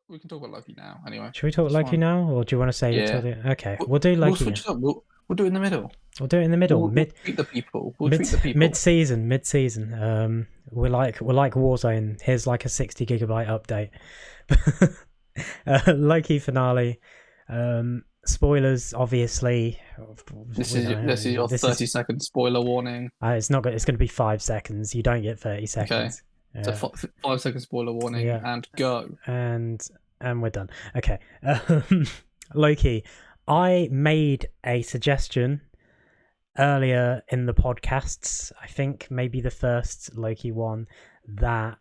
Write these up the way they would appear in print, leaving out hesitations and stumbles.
We can talk about Loki now. Anyway, Should we talk that's Loki fine. now, or do you want to save it till Yeah, the? Okay, we'll, we'll do we'll Loki. switch it up. We'll do it in the middle. We'll do it in the middle, We'll treat the people. We'll treat mid the mid people. season, mid season. We're like Warzone. Here's like a 60 gigabyte update. Loki finale. Spoilers, obviously. This We is don't this is have, your this is 30-second spoiler warning. it's not good. It's going to be 5 seconds. You don't get 30 Okay, seconds. it's a Uh, 5-second spoiler warning, yeah, and go. and we're done. Okay, Loki. I made a suggestion earlier in the podcasts. I think maybe the first Loki one that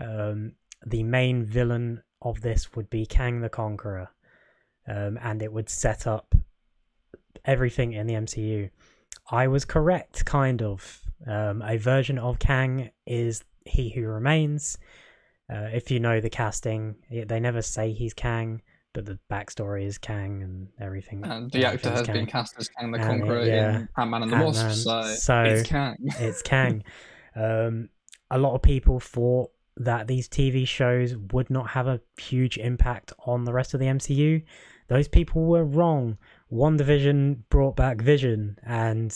um, the main villain of this would be Kang the Conqueror, and it would set up everything in the MCU. I was correct, kind of. A version of Kang is He Who Remains. If you know the casting, they never say he's Kang, but the backstory is Kang and everything. And the actor Everything's has been Kang, cast as Kang the and Conqueror yeah, in Ant-Man and the Ant Wasp, Man. so it's So Kang. it's Kang. Um, a lot of people thought that these TV shows would not have a huge impact on the rest of the MCU. Those people were wrong. WandaVision brought back Vision and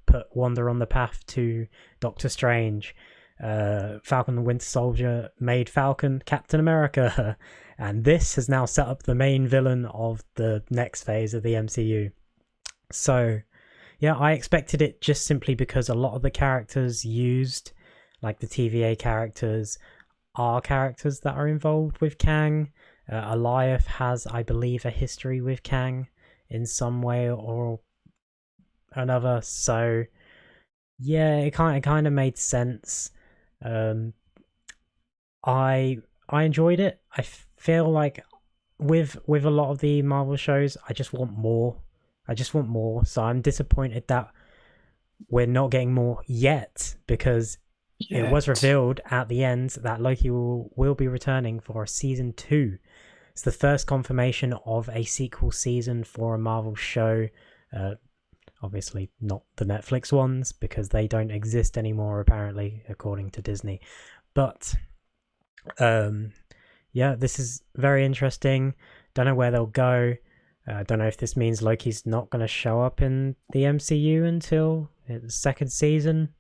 put Wanda on the path to Doctor Strange. Falcon and Winter Soldier made Falcon Captain America. And this has now set up the main villain of the next phase of the MCU. So, yeah, I expected it just simply because a lot of the characters used, like the TVA characters, are characters that are involved with Kang. Alioth has, I believe, a history with Kang in some way or another. So, yeah, it kind of made sense. Um, I enjoyed it. I feel like with a lot of the Marvel shows, I just want more. I just want more. So I'm disappointed that we're not getting more yet, because it was Yet. revealed at the end that Loki will be returning for season 2. It's the first confirmation of a sequel season for a Marvel show. Uh, Obviously not the Netflix ones, because they don't exist anymore, apparently, according to Disney. But yeah, this is very interesting. Don't know where they'll go. Don't know if this means Loki's not going to show up in the MCU until the second season.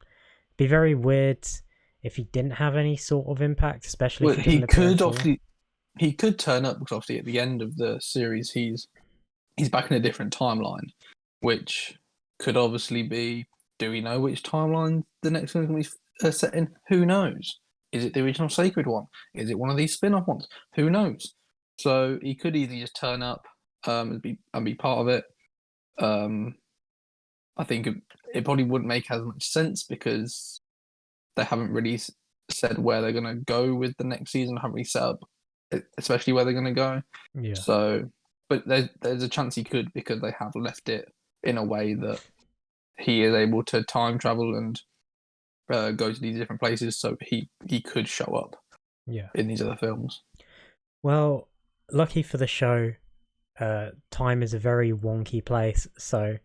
Be very weird if he didn't have any sort of impact, especially Well, if he didn't appear at all. he could turn up, because obviously at the end of the series he's back in a different timeline, which could obviously be, do we know which timeline the next one's going to be set in? Who knows? Is it the original Sacred one? Is it one of these spin-off ones? Who knows? So he could either just turn up and be part of it. I think it probably wouldn't make as much sense, because they haven't really said where they're going to go with the next season. Haven't really set up, especially where they're going to go. Yeah. So, but there's a chance he could, because they have left it in a way that he is able to time travel and go to these different places. So he could show up Yeah. in these other films. Well, lucky for the show, time is a very wonky place. So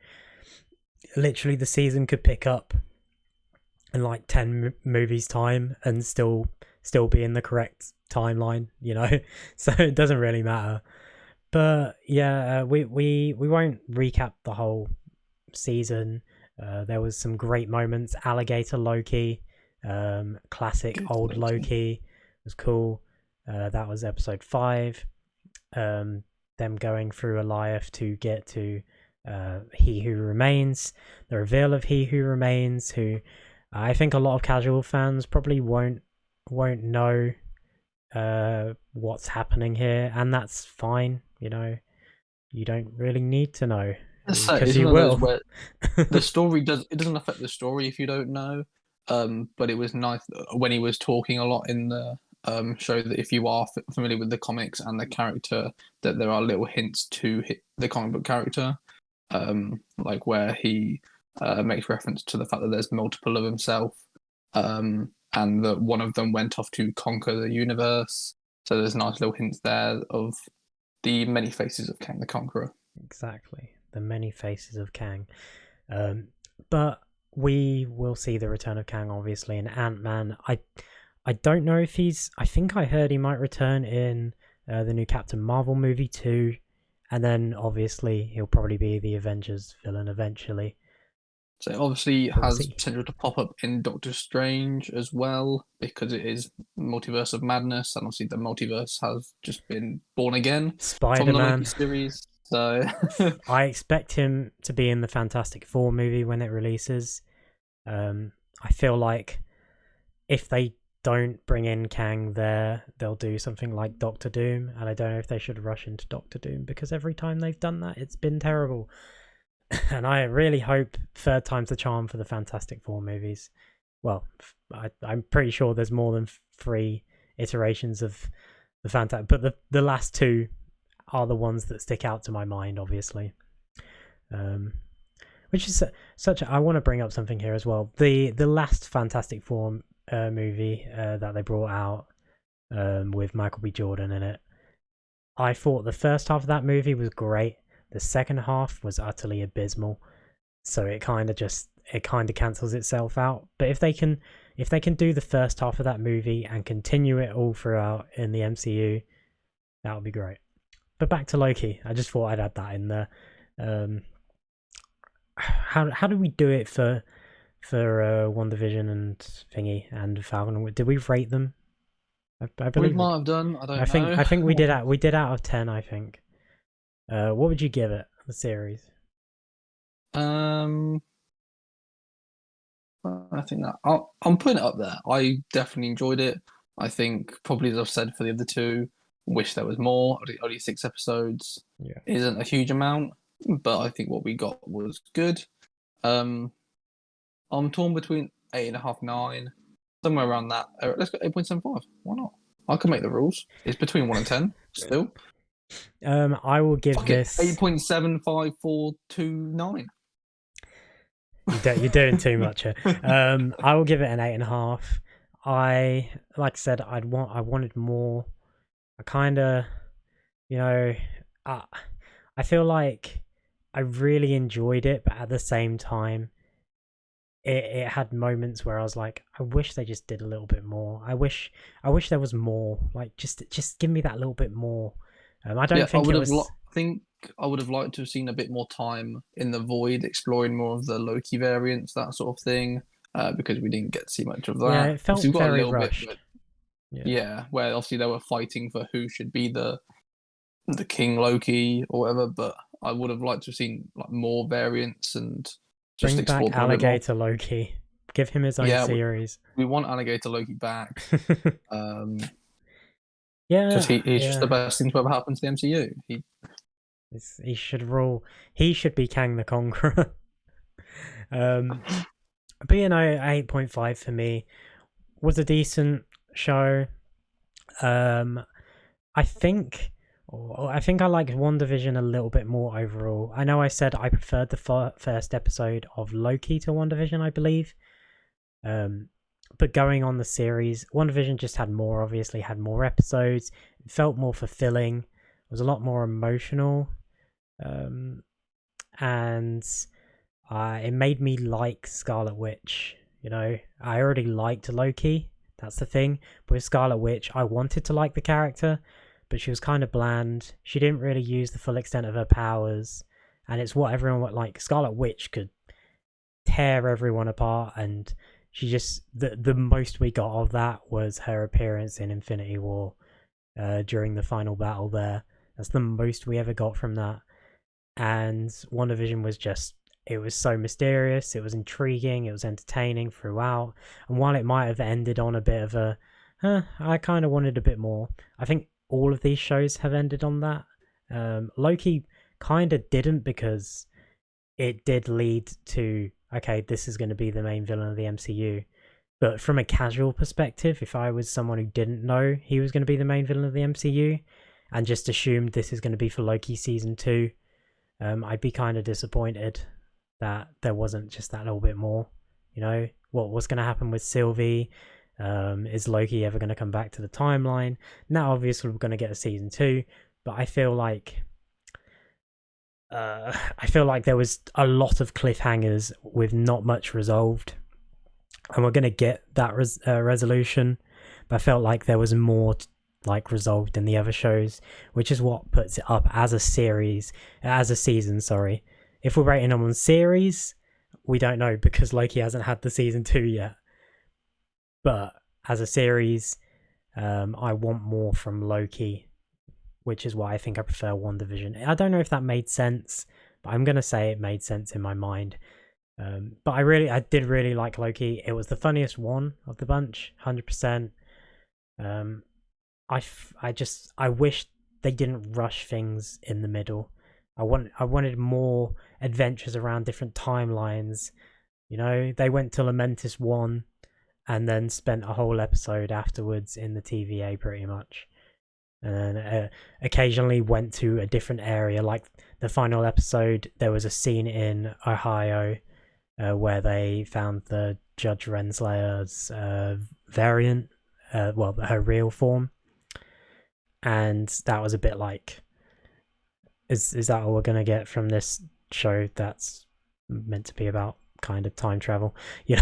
literally the season could pick up in like 10 movies time and still be in the correct timeline, you know. So it doesn't really matter. But yeah, we won't recap the whole season. There was some great moments. Alligator Loki, classic Good old Loki. Loki was cool. That was episode 5. Them going through Alioth to get to He Who Remains, the reveal of He Who Remains, who I think a lot of casual fans probably won't know what's happening here, and that's fine. You know, you don't really need to know, So because it's you one of those will. where the story doesn't affect the story if you don't know. But it was nice when he was talking a lot in the show, that if you are familiar with the comics and the character, that there are little hints to the comic book character, like where he makes reference to the fact that there's multiple of himself, and that one of them went off to conquer the universe. So there's nice little hints there of the many faces of Kang the Conqueror. Exactly, the many faces of Kang. But we will see the return of Kang, obviously, in Ant-Man. I don't know if he's. I think I heard he might return in the new Captain Marvel movie too, and then obviously he'll probably be the Avengers villain eventually. So it obviously But we'll has see. potential to pop up in Doctor Strange as well, because it is multiverse of madness, and obviously the multiverse has just been born again from the Loki Spider-Man. series. So I expect him to be in the Fantastic Four movie when it releases. I feel like if they don't bring in Kang there, they'll do something like Doctor Doom, and I don't know if they should rush into Doctor Doom because every time they've done that, it's been terrible. And I really hope third time's the charm for the Fantastic Four movies. Well, I'm pretty sure there's more than 3 iterations of the Fantastic, but the last 2 are the ones that stick out to my mind, obviously. Which is such. I want to bring up something here as well. The last Fantastic Four movie that they brought out with Michael B. Jordan in it. I thought the first half of that movie was great. The second half was utterly abysmal. So it kind of cancels itself out. But if they can do the first half of that movie and continue it all throughout in the MCU, that would be great. But back to Loki. I just thought I'd add that in there. How do we do it for WandaVision and Thingy and Falcon? Did we rate them? I believe we might have done. I don't know. I think we did out of 10. I think. What would you give it, the series? I think that I'm putting it up there. I definitely enjoyed it. I think probably as I've said for the other 2, wish there was more. Only 6 episodes isn't a huge amount, but I think what we got was good. I'm torn between 8.5, 9, somewhere around that. Let's go 8.75. Why not? I can make the rules. It's between 1 and 10 still. I will give this 8.7542.9. You're doing too much here. I will give it an 8.5. Like I said, I wanted more. I kind of, I feel like I really enjoyed it, but at the same time, it had moments where I was like, I wish they just did a little bit more. I wish there was more. Like, just give me that little bit more. I don't think I think I would have liked to have seen a bit more time in the Void, exploring more of the Loki variants, that sort of thing, because we didn't get to see much of that. Yeah, it felt very rushed. Where obviously they were fighting for who should be the King Loki or whatever, but I would have liked to have seen like more variants and just bring back Alligator Loki. Give him his own series. We want Alligator Loki back. Yeah, because he's just the best thing to ever happen to the MCU. He should rule. He should be Kang the Conqueror. But 8.5 for me was a decent show. I think I liked WandaVision a little bit more overall. I know I said I preferred the first episode of Loki to WandaVision, I believe. But going on the series, WandaVision just had more episodes. It felt more fulfilling. It was a lot more emotional. And it made me like Scarlet Witch. I already liked Loki. That's the thing. But with Scarlet Witch, I wanted to like the character, but she was kind of bland. She didn't really use the full extent of her powers. And it's what everyone would like. Scarlet Witch could tear everyone apart, and she just the most we got of that was her appearance in Infinity War during the final battle there. That's the most we ever got from that. And WandaVision was just, it was so mysterious, it was intriguing, it was entertaining throughout. And while it might have ended on a bit of a I kind of wanted a bit more, I think all of these shows have ended on that. Loki kind of didn't, because it did lead to, okay, this is going to be the main villain of the MCU. But from a casual perspective, if I was someone who didn't know he was going to be the main villain of the MCU and just assumed this is going to be for Loki season 2, I'd be kind of disappointed that there wasn't just that little bit more. What's going to happen with Sylvie? Is Loki ever going to come back to the timeline? Now, obviously, we're going to get a season 2, but I feel like there was a lot of cliffhangers with not much resolved, and we're going to get that resolution. but I felt like there was more like resolved in the other shows, which is what puts it up as a season. Sorry, if we're rating them on series, we don't know because Loki hasn't had the season 2 yet. But as a series, I want more from Loki, which is why I think I prefer WandaVision. I don't know if that made sense, but I'm gonna say it made sense in my mind. But I did really like Loki. It was the funniest one of the bunch, 100%. I wish they didn't rush things in the middle. I wanted more adventures around different timelines. You know, they went to Lamentis 1 and then spent a whole episode afterwards in the TVA pretty much. And then occasionally went to a different area. Like the final episode, there was a scene in Ohio where they found the Judge Renslayer's variant, her real form. And that was a bit like, is that all we're going to get from this show that's meant to be about kind of time travel? Yeah.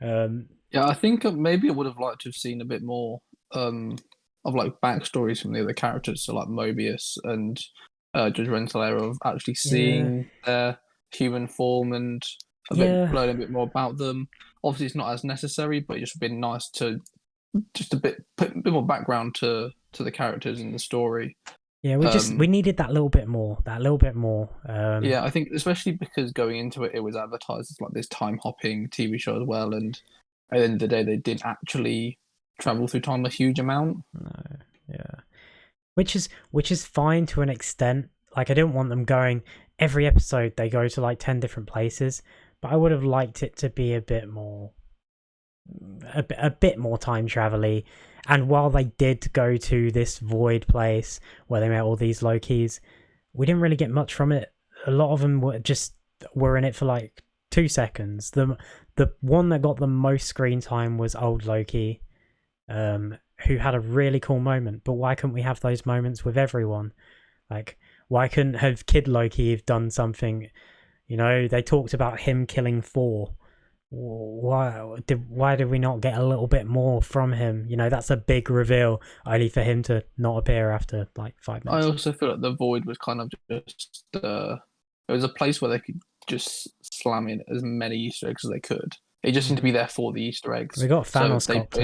Yeah, I think maybe I would have liked to have seen a bit more of like backstories from the other characters, so like Mobius and Judge Renslayer, of actually seeing their human form and learning a bit more about them. Obviously, it's not as necessary, but it just would have been nice to just put a bit more background to the characters in the story. Yeah, we needed that little bit more. Yeah, I think especially because going into it, it was advertised as like this time hopping TV show as well, and at the end of the day, they didn't actually travel through time a huge amount. No, yeah, which is fine to an extent. Like, I didn't want them going every episode. They go to like 10 different places, but I would have liked it to be a bit more time travel-y. And while they did go to this void place where they met all these Lokis, we didn't really get much from it. A lot of them were in it for like 2 seconds. The one that got the most screen time was old Loki, who had a really cool moment. But why couldn't we have those moments with everyone? Like, why couldn't have Kid Loki have done something? You know, they talked about him killing Thor. Why did we not get a little bit more from him? You know, that's a big reveal, only for him to not appear after like 5 minutes. I also feel like the void was kind of just it was a place where they could just slam in as many Easter eggs as they could. It just seemed to be there for the Easter eggs. We got Thanos Copter.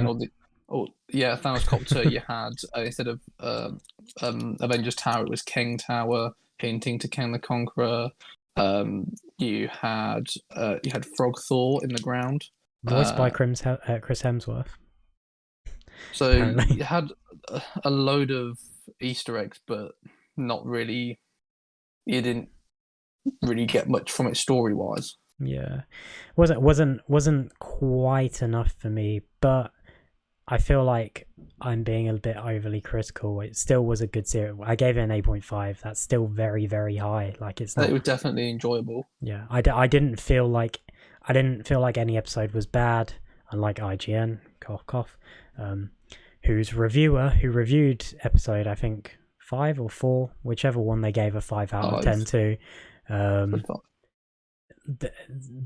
Thanos Copter. You had instead of Avengers Tower, it was Kang Tower, hinting to Kang the Conqueror. You had Frog Thor in the ground, voiced by Chris Hemsworth. So apparently. You had a load of Easter eggs, but not really. You didn't really get much from it story wise. Yeah, wasn't quite enough for me, but I feel like I'm being a bit overly critical. It still was a good series. I gave it an 8.5. That's still very, very high. Like, it's not... It was definitely enjoyable. Yeah, I didn't feel like any episode was bad. Unlike IGN, cough cough, whose reviewer who reviewed episode, I think 5 or 4, whichever one, they gave a 5 out of 10 to.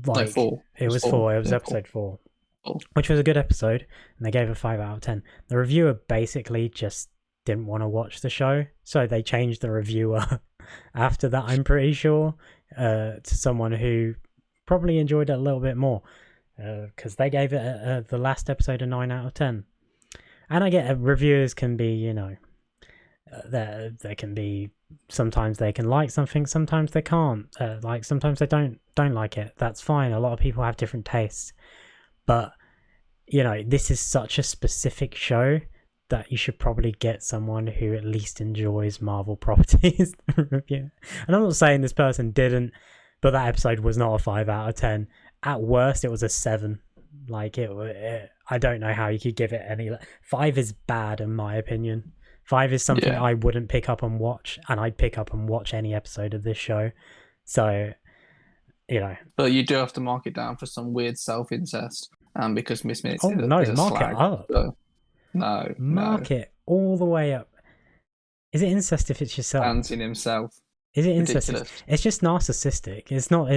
Like 4. It was 4. It was episode 4. Which was a good episode, and they gave a 5 out of 10. The reviewer basically just didn't want to watch the show, so they changed the reviewer after that, I'm pretty sure, to someone who probably enjoyed it a little bit more, because they gave it the last episode a 9 out of 10. And I get reviewers can be, you know, they can be, sometimes they can like something, sometimes they can't. Like, sometimes they don't like it. That's fine. A lot of people have different tastes. But, you know, this is such a specific show that you should probably get someone who at least enjoys Marvel properties to review. And I'm not saying this person didn't, but that episode was not a 5 out of 10. At worst, it was a 7. Like, I don't know how you could give it any... 5 is bad, in my opinion. 5 is something I wouldn't pick up and watch, and I'd pick up and watch any episode of this show. So... you know, but you do have to mark it down for some weird self-incest, because Miss Minutes. Oh no, mark it up. So, no, mark it all the way up. Is it incest if it's yourself? Fancying himself. Is it incest? It's just narcissistic. It's not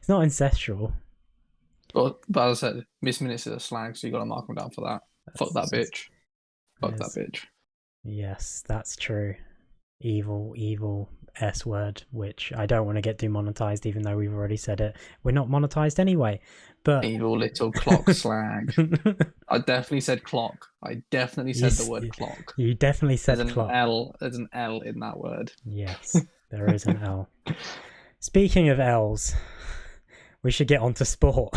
incestual. But as I said, Miss Minutes is a slag, so you got to mark him down for that. Fuck that bitch. Fuck that bitch. Yes, that's true. Evil S word, which I don't want to get demonetized, even though we've already said it. We're not monetized anyway. But Evil little clock slag. I definitely said clock. I definitely said the word clock. You definitely said clock. There's an L in that word. Yes, there is an L. Speaking of L's, we should get on to sport.